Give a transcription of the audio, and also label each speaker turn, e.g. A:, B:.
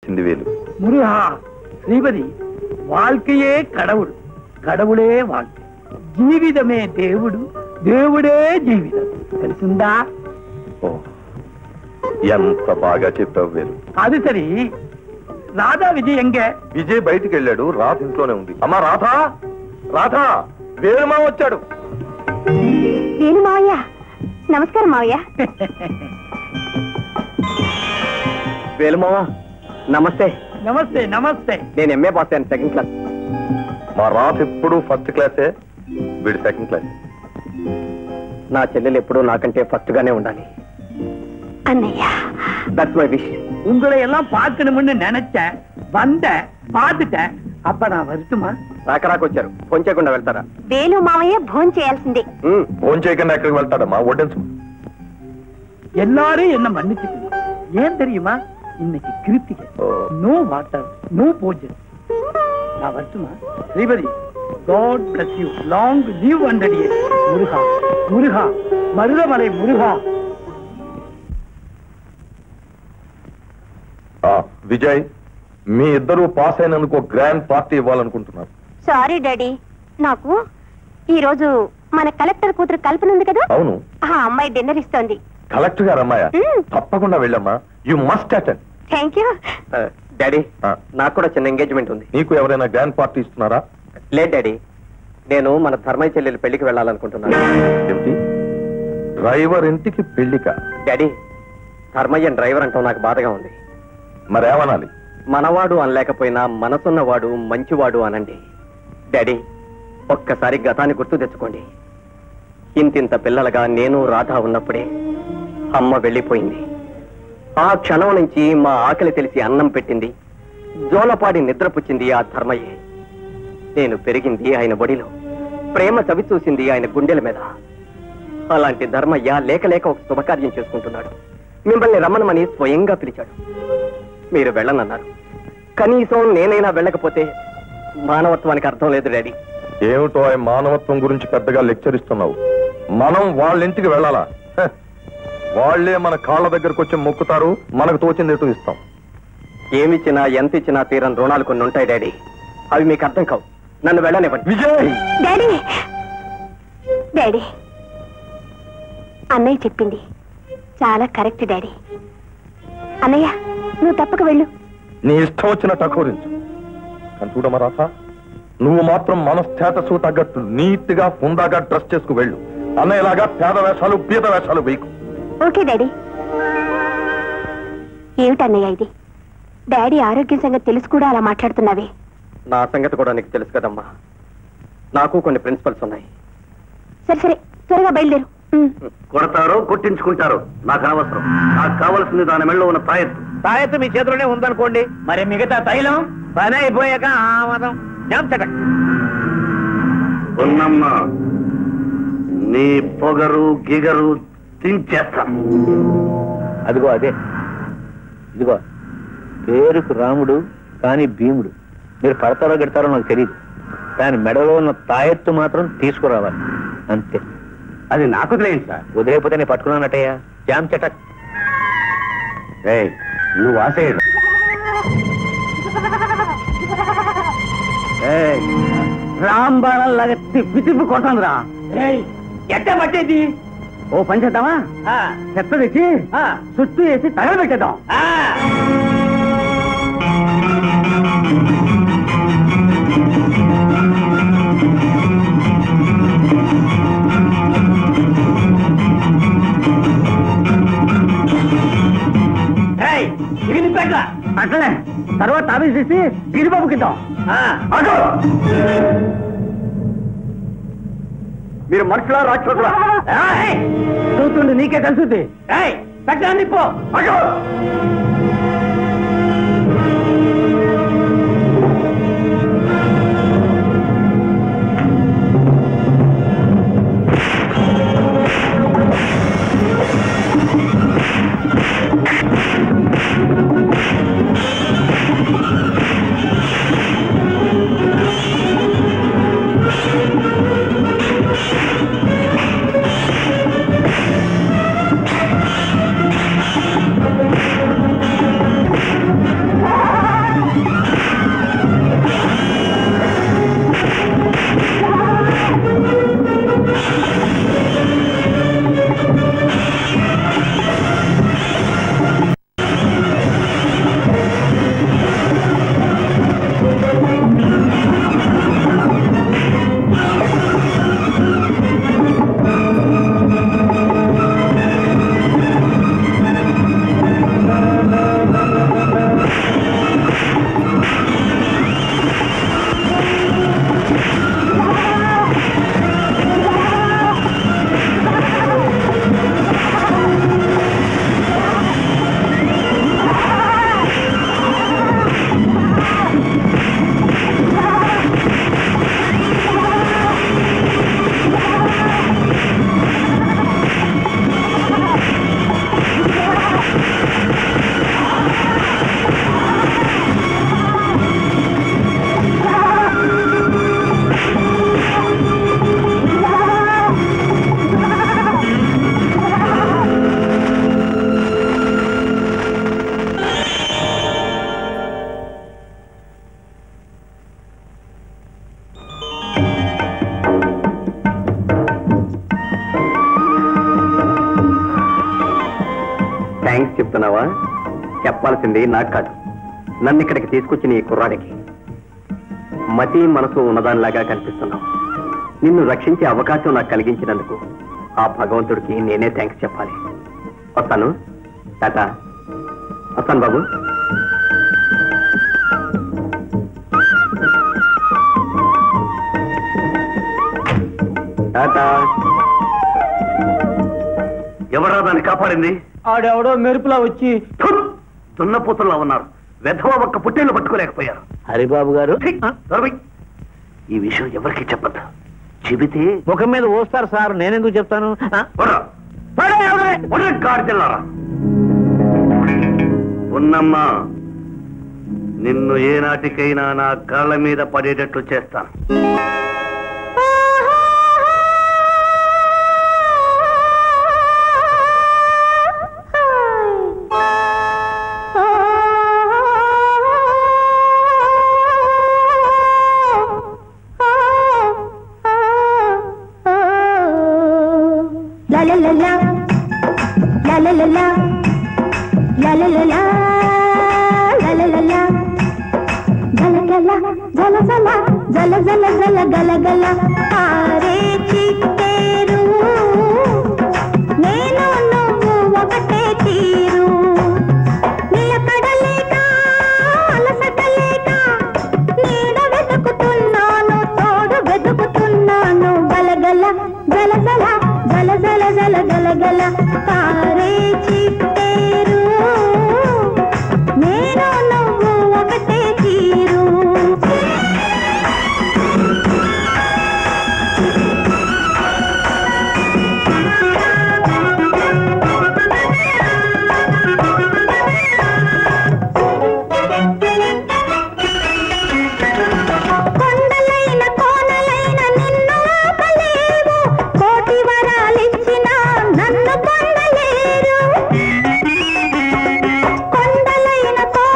A: వేలు
B: முருகா ஸ்ரீபதி வாழ்க்கையே கடவுள் கடவுளே வாழ்க்கை జీవితమే దేవుడు దేవుడే జీవితం తెలిసిందా
A: ఎంత బాగా చెప్పావు వేలు
B: అది సరి రాధా విజయ్ ఎంగే
A: విజయ్ బయటికి వెళ్ళాడు రాధ ఇంట్లోనే ఉంది అమ్మా రాధా రాధా వేలుమా వచ్చాడు
C: వేలు మావయ్య నమస్కారం మావయ్య
D: వేలుమావా నమస్తే
B: నమస్తే నమస్తే
D: నేను ఎంఏ పాస్ అయ్యాను సెకండ్ క్లాస్
A: మా రాధ ఎప్పుడు ఫస్ట్ క్లాసే వీడు సెకండ్ క్లాస్
D: నా చెల్లెలు ఎప్పుడూ నాకంటే ఫస్ట్ గానే ఉండాలి
C: అన్నయ్య
D: దట్స్ మై విష్
B: உங்களை எல்லாம் பார்க்கணும்னு நினைச்சேன் வந்தேன் பார்த்துட்டேன் அப்ப நான் வரட்டுமா
D: రాకరాకొచ్చారు ఫోన్ చేయకుండా వెళ్తారా
C: వేలు మావయ్య భోజనం చేయాల్సిందే
A: ఫోన్ చేయకుండా ఎక్కడికి వెళ్తాడమ్మా వడ్డించు
B: எல்லாரும் என்ன மன்னிச்சுக்கணும் ஏன் தெரியுமா இன்னைக்கு கிருத்திகை நோ வாட்டர் நோ பூஜை நான் வரட்டுமா Sripathi God bless you long live 100 years Muruga Muruga Marudhamalai முருகா
A: విజయ్ మీ ఇద్దరు పాస్ అయినందుకు గ్రాండ్ పార్టీ ఇవ్వాలనుకుంటున్నారు
C: సారీ డాడీ నాకు ఈ రోజు మన కలెక్టర్ కూతురు కల్పన ఉంది కదా
A: అవును
C: ఆ అమ్మాయి డిన్నర్ ఇస్తోంది
A: కలెక్టర్ గారు అమ్మాయ తప్పకుండా వెళ్ళమ్మా you must attend
C: thank you
D: daddy నాకు కూడా చిన్న ఎంగేజ్మెంట్ ఉంది
A: నీకు ఎవరైనా గ్రాండ్ పార్టీ ఇస్తున్నారా
D: లేదు డాడీ నేను మన ధర్మయ్య చెల్లెలు పెళ్లికి వెళ్ళాలనుకుంటున్నాను
A: ఏమిటి డ్రైవర్ ఇంటికి పెళ్లిక
D: డాడీ ధర్మయ్య డ్రైవర్ అంటాం నాకు బాధగా ఉంది
A: మరేమనాలి
D: మనవాడు అనలేకపోయినా మనసున్నవాడు మంచివాడు అనండి డాడీ ఒక్కసారి గతాన్ని గుర్తు తెచ్చుకోండి ఇంతింత పిల్లలుగా నేను రాధా ఉన్నప్పుడే అమ్మ వెళ్ళిపోయింది ఆ క్షణం నుంచి మా ఆకలి తెలిసి అన్నం పెట్టింది జోలపాడి నిద్రపుచ్చింది ఆ ధర్మయ్యే నేను పెరిగింది ఆయన బడిలో ప్రేమ చవి చూసింది ఆయన గుండెల మీద అలాంటి ధర్మయ్య లేక లేక ఒక శుభకార్యం చేసుకుంటున్నాడు మిమ్మల్ని రమ్మనమని స్వయంగా పిలిచాడు మీరు వెళ్ళనన్నారు కనీసం నేనైనా వెళ్ళకపోతే మానవత్వానికి అర్థం లేదు డాడీ
A: ఏమిటో మానవత్వం గురించి పెద్దగా లెక్చర్ ఇస్తున్నావు మనం వాళ్ళ ఇంటికి వెళ్ళాలా వాళ్లే మన కాళ్ళ దగ్గరకు వచ్చి మొక్కుతారు మనకు తోచింది ఎటు ఇస్తాం
D: ఏమిచ్చినా ఎంత ఇచ్చినా తీరని రుణాలు కొన్ని ఉంటాయి డాడీ అవి మీకు అర్థం కావు నన్ను వెళ్ళనివ్వండి
A: విజయ్
C: డాడీ డాడీ అన్నయ్య చెప్పింది చాలా కరెక్ట్ డాడీ అన్నయ్య నువ్వు తప్పక వెళ్ళు
A: నీ ఇష్టం వచ్చినట్టు అకౌరించు కానీ చూడమా రాధ నువ్వు మాత్రం మన స్టేటస్ తగ్గట్టు నీట్ గా హుందాగా డ్రెస్ చేసుకు వెళ్ళు అన్నయ్యలాగా పేద వేషాలు పీద వేషాలు వేయకు
C: ఓకే డాడీ ఏమిటన్నయ్య ఇది డాడీ ఆరోగ్యం సంగతి తెలుసు కూడా అలా మాట్లాడుతున్నావే
D: నా సంగతి కూడా నీకు తెలుసు కదమ్మా నాకు కొన్ని ప్రిన్సిపల్స్ ఉన్నాయి
C: సరే సరే త్వరగా బయలుదేరు
E: కొడతారో కొట్టించుకుంటారో నాకు అనవసరం నాకు కావలసింది దాని మెళ్ళలో ఉన్న తాయెత్తు
B: తాయెత్తు మీ చేతిలోనే ఉందనుకోండి మరి మిగతా తైలం పని అయిపోయాక ఆమదం జాంచటం
E: ఉన్నమ్మా నీ పొగరు గిగరు తించేస్తాం
F: అదిగో అదే ఇదిగో పేరుకు రాముడు కానీ భీముడు మీరు పడతారో గెడతారో నాకు తెలియదు కానీ మెడలో ఉన్న తాయెత్తు మాత్రం తీసుకురావాలి అంతే
E: అది నాకు తెలియదు సార్
F: వదిలేకపోతే నేను పట్టుకున్నానటయ్యా జామ్ చటక్
E: నువ్వు ఆసేయడు
B: రాంబాణం లాగా తిప్పి తిప్పి కొట్టందిరా ఎట్ట పట్టేది ఓ పని చేద్దామా చెత్త తెచ్చి చుట్టూ వేసి తగలబెట్టేద్దాం అట్లనే తర్వాత ఆవేశేసి గిరిబాబుకి ఇద్దాం
E: మీరు మనుషులా రాక్షసులా
B: చూస్తుండే నీకే తెలుసుద్ది పెట్టండి పో
D: చెప్పాల్సింది నాకు కాదు, నన్ను ఇక్కడికి తీసుకొచ్చిన ఈ కుర్రాడికి. మతి మనసు ఉన్నదానిలాగా కనిపిస్తున్నావు. నిన్ను రక్షించే అవకాశం నాకు కలిగించినందుకు ఆ భగవంతుడికి నేనే థ్యాంక్స్ చెప్పాలి. వస్తాను. టాటా. వస్తాను బాబు. టాటా.
E: ఎవరా దాన్ని కాపాడింది?
B: ఆడెవడో మెరుపులా వచ్చి
E: దున్నపోతుల్లా ఉన్నారు. వెధవ ఒక్క పుట్టేళ్ళు పట్టుకోలేకపోయారు.
F: హరిబాబు గారు
E: దొరబాయ్, ఈ విషయం ఎవరికి చెప్పద్దు. చెబితే
F: ముఖం మీద ఓస్తారు సార్, నేనెందుకు చెప్తాను?
E: గాడిదెల్లారా. ఉన్నమ్మా, నిన్ను ఏనాటికైనా నా కాళ్ళ మీద పడేటట్లు చేస్తాను.
C: గల గల